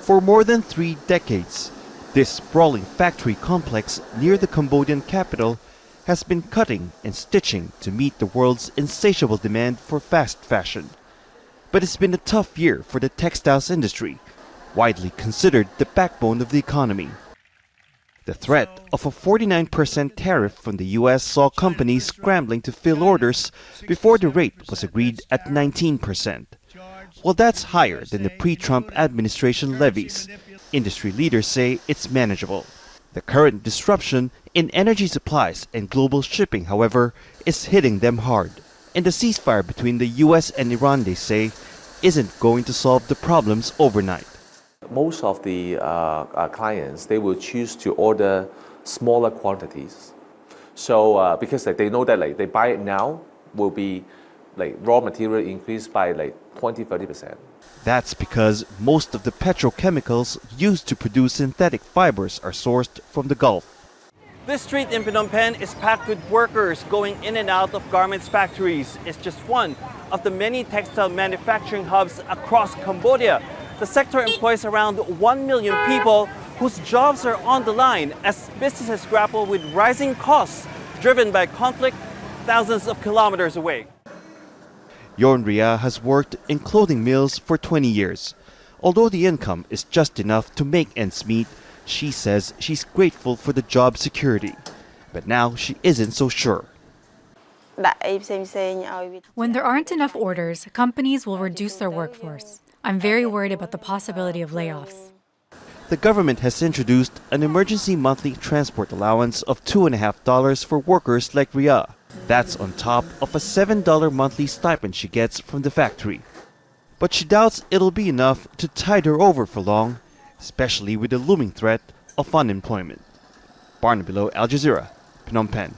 For more than 3 decades, this sprawling factory complex near the Cambodian capital has been cutting and stitching to meet the world's insatiable demand for fast fashion. But it's been a tough year for the textiles industry, widely considered the backbone of the economy. The threat of a 49% tariff from the US saw companies scrambling to fill orders before the rate was agreed at 19%. Well, that's higher than the pre-Trump administration levies. Industry leaders say it's manageable. The current disruption in energy supplies and global shipping, however, is hitting them hard. And the ceasefire between the US and Iran, they say, isn't going to solve the problems overnight. Most of the clients, they will choose to order smaller quantities. So because they know that they buy it now will be raw material increased by 20-30%. That's because most of the petrochemicals used to produce synthetic fibers are sourced from the Gulf. This street in Phnom Penh is packed with workers going in and out of garments factories. It's just one of the many textile manufacturing hubs across Cambodia. The sector employs around 1 million people whose jobs are on the line as businesses grapple with rising costs driven by conflict thousands of kilometers away. Yorn Ria has worked in clothing mills for 20 years. Although the income is just enough to make ends meet, she says she's grateful for the job security. But now she isn't so sure. When there aren't enough orders, companies will reduce their workforce. I'm very worried about the possibility of layoffs. The government has introduced an emergency monthly transport allowance of $2.50 for workers like Ria. That's on top of a $7 monthly stipend she gets from the factory. But she doubts it'll be enough to tide her over for long, especially with the looming threat of unemployment. Barnaby, Al Jazeera, Phnom Penh.